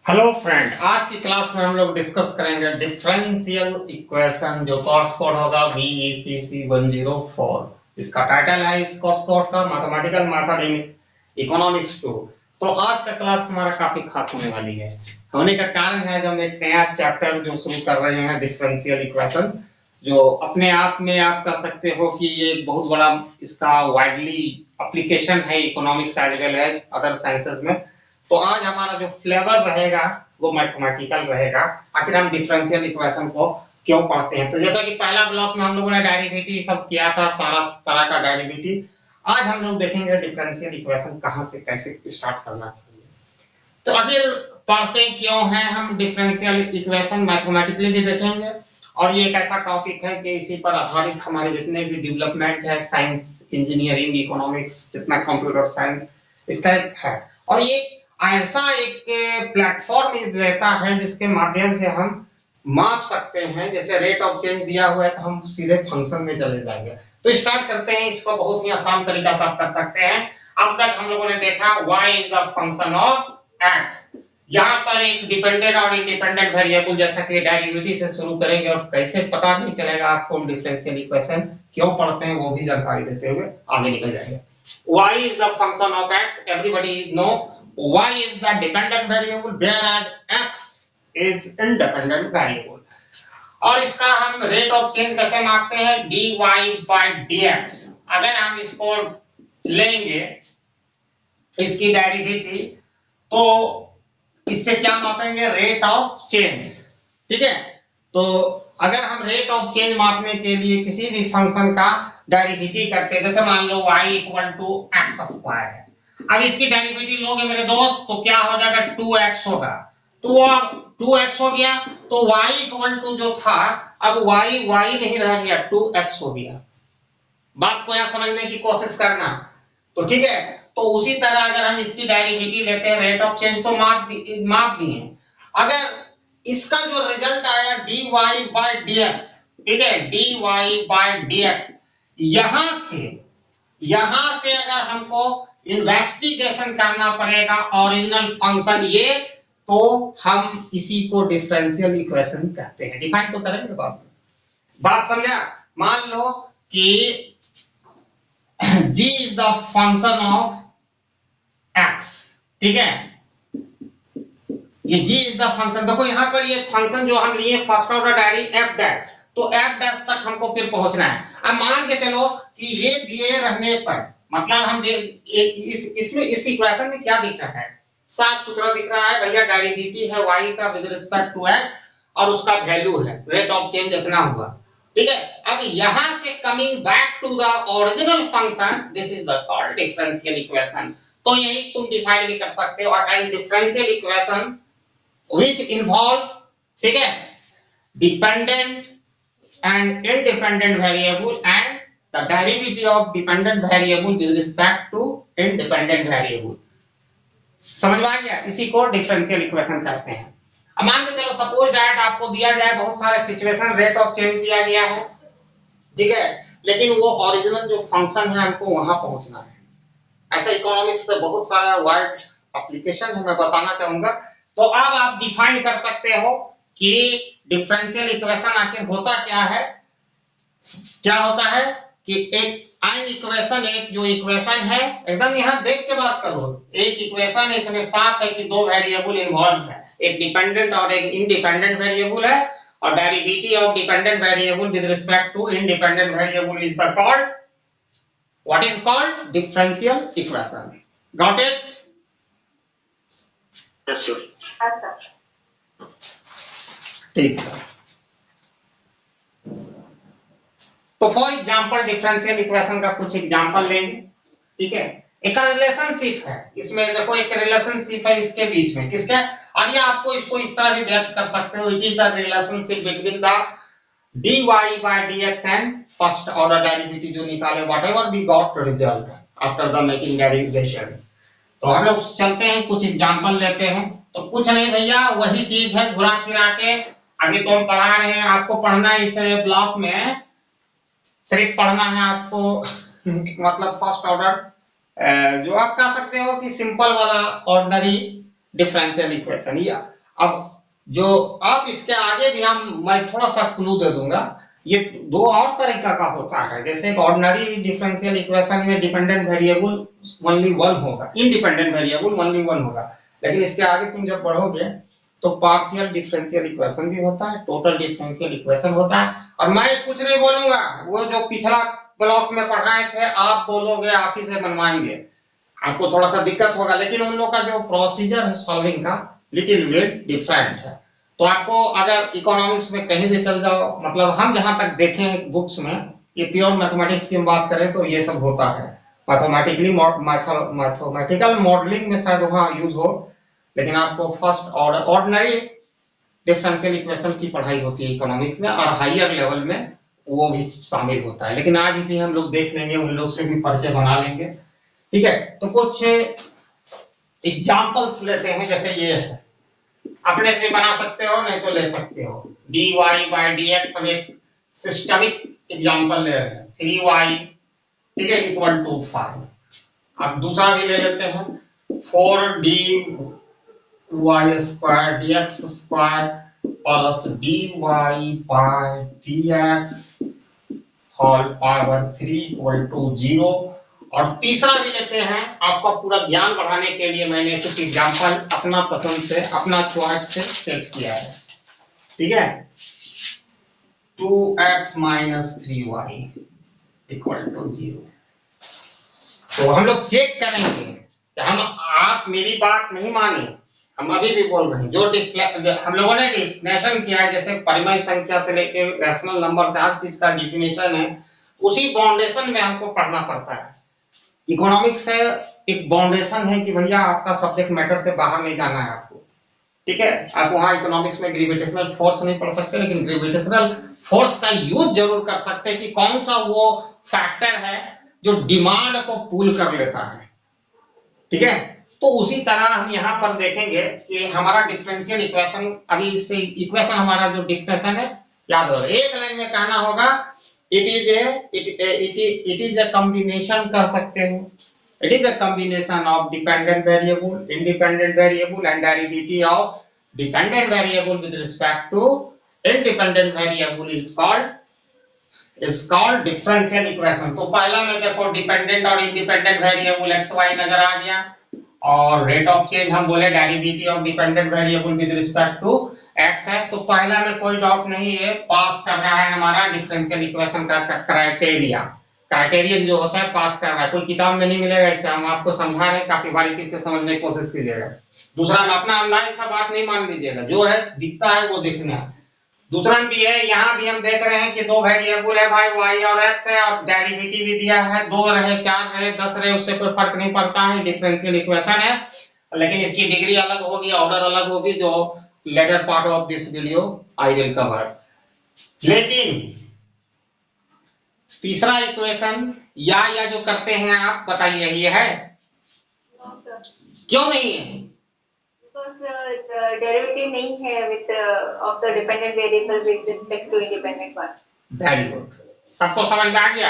Hello friend, आज की class में हम लोग डिस्कस करेंगे डिफरेंशियल इक्वेशन, जो कोर्स कोड होगा VECC 104। इसका टाइटल है इस कोर्स कोड का मैथमेटिकल मेथड इन इकोनॉमिक्स 2। तो आज का क्लास हमारा काफी खास होने वाली है। होने का कारण है जब हम एक नया चैप्टर जो शुरू कर रहे हैं, डिफरेंशियल इक्वेशन, जो अपने आप में आप कह सकते हो कि ये बहुत बड़ा इसका वाइडली एप्लीकेशन है economics as well as other sciences में। तो आज हमारा जो फ्लेवर रहेगा वो मैथमेटिकल रहेगा। आखिर हम डिफरेंशियल इक्वेशन को क्यों पढ़ते हैं? तो जैसा कि पहला ब्लॉक में हम लोगों ने डेरिवेटिव सब किया था, सारा तरह का डेरिवेटिव। आज हम लोग देखेंगे डिफरेंशियल इक्वेशन कहां से कैसे स्टार्ट करना चाहिए। तो आखिर पढ़ते क्यों हैं हम डिफरेंशियल इक्वेशन, मैथमेटिकली भी देखेंगे। और ये एक ऐसा टॉपिक है कि इसी पर आधारित हमारे जितने भी डेवलपमेंट है, साइंस, इंजीनियरिंग, इकोनॉमिक्स, जितना कंप्यूटर साइंस, इसका है। और ये ऐसा एक प्लेटफॉर्म देता है जिसके माध्यम से हम माप सकते हैं। जैसे रेट ऑफ चेंज दिया हुआ है तो हम सीधे फंक्शन में चले जाएंगे। तो स्टार्ट करते हैं, इसको बहुत ही आसान तरीका से आप कर सकते हैं। अब तक हम लोगों ने देखा y is the function of x। यहाँ पर एक डिपेंडेंट और इंडिपेंडेंट वेरिएबल, जैसा कि डेरिवेटिव से शुरू करेंगे और कैसे पता नहीं चलेगा आपको हम डिफरेंशियल इक्वेशन क्यों पढ़ते हैं वो भी जानकारी देते हुए आगे निकल जाएंगे। y is the function of x, everybody know y is the dependent variable whereas x is independent variable। और इसका हम रेट ऑफ चेंज कैसे मापते हैं? dy by dx। अगर हम इसको लेंगे इसकी डेरिवेटिव, तो इससे क्या मापेंगे? Rate of change. ठीक है, तो अगर हम रेट ऑफ चेंज मापने के लिए किसी भी फंक्शन का डेरिवेटिव करते हैं, जैसे मान लो y equal to X square है। अब इसकी डेरिवेटिव लोगे मेरे दोस्त तो क्या हो जाएगा? 2x होगा। तो अब 2x हो गया तो y इक्वल टू जो था, अब y नहीं रह गया, 2x हो गया। बात को यहां समझने की कोशिश करना। तो ठीक है, तो उसी तरह अगर हम इसकी डेरिवेटिव लेते हैं रेट ऑफ चेंज, तो माप दिए। अगर इसका जो रिजल्ट आया dy by dx, ठीक है, dy by dx, यहां से अगर हमको इन्वेस्टिगेशन करना पड़ेगा ओरिजिनल फंक्शन ये, तो हम इसी को डिफरेंशियल इक्वेशन कहते हैं। डिफाइन तो करेंगे बात समझा? मान लो कि g is the function of x, ठीक है, ये g इज द फंक्शन। देखो यहाँ पर ये फंक्शन जो हम लिए first order diary f dash, तो f डैश तक हमको फिर पहुंचना है। अब मान के चलो कि ये दिए रहने पर, मतलब हम इसमें इस इक्वेशन में क्या दिख रहा है? साफ सुथरा दिख रहा है भैया, डेरिवेटिव है y का विद रिस्पेक्ट टू x और उसका वैल्यू है रेट ऑफ चेंज इतना हुआ। ठीक है, अब यहां से coming back to the original function, this is the called differential equation. तो यही तुम डिफाइन भी कर सकते हो। And differential equation which involve, ठीक है, dependent and independent variable and the derivative of dependent variable with respect to independent variable। समझ में आ गया? इसी को डिफरेंशियल इक्वेशन कहते हैं। अब मान के चलो सपोज दैट आपको दिया जाए बहुत सारे सिचुएशन, रेट ऑफ चेंज दिया गया है, ठीक है, लेकिन वो ओरिजिनल जो फंक्शन है हमको वहां पहुंचना है। ऐसा इकोनॉमिक्स पे बहुत सारा वाइड एप्लीकेशन है, मैं बताना चाहूंगा। तो अब आप डिफाइन कर सकते हो कि डिफरेंशियल इक्वेशन आखिर होता क्या है। क्या होता है कि एक एन इक्वेशन, एक जो इक्वेशन है, एकदम यहां देख के बात करो, एक इक्वेशन है, इसमें साफ है कि दो वेरिएबल इन्वॉल्व है, एक डिपेंडेंट और एक इंडिपेंडेंट वेरिएबल है, और derivative of dependent variable with respect to independent variable is the called, what is called? Differential equation. Got it? Yes sir. ठीक है, तो फॉर एग्जांपल डिफरेंशियल इक्वेशन का कुछ एग्जांपल लेंगे। ठीक है, एक रिलेशनशिप है, इसमें देखो एक रिलेशनशिप है इसके बीच में, किसके? और ये आपको इसको इस तरह भी व्यक्त कर सकते हो, it is the relationship between the dy by dx and first order derivative जो निकाले, whatever we got result after the making derivation. तो हम लोग चलते हैं, कुछ एग्जांपल लेते हैं। तो कुछ नहीं भैया, वही चीज है घुरा फिरा के। अभी तो हम पढ़ा रहे हैं, आपको पढ़ना है इस ब्लॉक में, सिर्फ पढ़ना है आपको मतलब फर्स्ट ऑर्डर जो आप कह सकते हो कि सिंपल वाला ऑर्डिनरी डिफरेंशियल इक्वेशन। या अब जो अब इसके आगे भी मैं थोड़ा सा क्लू दे दूंगा। ये दो और तरीका का होता है। जैसे ऑर्डिनरी डिफरेंशियल इक्वेशन में डिपेंडेंट वेरिएबल ओनली वन होगा, इंडिपेंडेंट वेरिएबल ओनली वन होगा, लेकिन इसके आगे तुम जब बढ़ोगे तो पार्शियल डिफरेंशियल इक्वेशन भी होता है, टोटल डिफरेंशियल इक्वेशन होता है। और मैं कुछ नहीं बोलूंगा, वो जो पिछला ब्लॉक में पढ़ाए थे आप बोलोगे, आप ही से बनवाएंगे, आपको थोड़ा सा दिक्कत होगा, लेकिन उन लोग का जो प्रोसीजर है सॉल्विंग का लिटिल बिट डिफरेंट है। तो आपको अगर इकोनॉमिक्स में कहीं भी चल जाओ, मतलब हम जहां तक देखे हैं बुक्स में, ये प्योर मैथमेटिक्स की हम बात करें तो ये सब होता है। मैथमेटिकल मॉडलिंग में शायद वहां यूज हो, लेकिन आपको first order ordinary differential equation की पढ़ाई होती है इकोनॉमिक्स में, और हायर लेवल में वो भी शामिल होता है। लेकिन आज भी हम लोग देख लेंगे, उन लोग से भी परिचय बना लेंगे, ठीक है। तो कुछ एग्जांपल्स लेते हैं, जैसे ये है, अपने से बना सकते हो, नहीं तो ले सकते हो। dy by dx हम एक सिस्टमिक एग्जांपल ले रहे हैं, 3y ठीक है इक्वल टू 5। अब दूसरा भी ले लेते हैं, 4dy square dx square plus dy by dx whole power 3 equal to 0। और तीसरा भी लेते हैं, आपका पूरा ज्ञान बढ़ाने के लिए मैंने कुछ एग्जांपल अपना पसंद से, अपना चॉइस से सेट किया है, ठीक है। 2x minus 3y equal to 0। तो हम लोग चेक करेंगे कि आप मेरी बात नहीं माने, हम अभी भी बोल रहे हैं, जो हम लोगों ने डिफिनेशन किया है, जैसे परिमेय संख्या से लेके रैशनल नंबर से हर चीज का डिफिनेशन है, उसी बाउंडेशन में हमको पढ़ना पड़ता है। इकोनॉमिक्स से एक बाउंडेशन है कि भैया आपका सब्जेक्ट मैटर से बाहर नहीं जाना है आपको, ठीक है। आप वहां इकोनॉमिक्स में ग्रेविटेशनल फोर्स नहीं पढ़ सकते, लेकिन ग्रेविटेशनल फोर्स का यूज जरूर कर सकते हैं कि कौन सा वो फैक्टर है जो डिमांड को पुल कर लेता है, ठीक है। तो उसी तरह हम यहाँ पर देखेंगे कि हमारा डिफरेंशियल इक्वेशन, अभी इससे इक्वेशन हमारा जो डिफरेंशियल है याद होगा, एक लाइन में कहना होगा it is a combination कह सकते हो, it is a combination of dependent variable, independent variable and derivative of dependent variable with respect to independent variable is called differential equation। तो पहला में देखो डिपेंडेंट और इंडिपेंडेंट वेरिएबल x y नजर आ गया, और रेट ऑफ चेंज हम बोले derivative of dependent variable with respect to x है। तो पहला में कोई डाउट नहीं है, पास कर रहा है हमारा डिफरेंशियल इक्वेशन का क्राइटेरिया, क्राइटेरियन जो होता है पास कर रहा है। कोई किताब में नहीं मिलेगा, इसे हम आपको समझा रहे हैं, काफी बारीकी से समझने की कोशिश कीजिएगा। दूसरा में अपना अंदाज ऐसा बात नहीं मान लीजिएगा, जो है दिखता है वो देखना है। दूसरा भी है, यहाँ भी हम देख रहे हैं कि दो वेरिएबल है भाई, y और x है, और डेरिवेटिव भी दिया है, 2 रहे 4 रहे 10 रहे, उससे कोई फर्क नहीं पड़ता है, डिफरेंशियल इक्वेशन है। लेकिन इसकी डिग्री अलग होगी, ऑर्डर अलग होगी, जो latter part of this video I will cover. लेकिन तीसरा इक्वेशन या जो करते हैं आप बताइए, ये है क्यों नहीं है? डेरिवेटिव नहीं है with of the dependent variable with respect to independent one. Very good, सबको समझ में आ गया।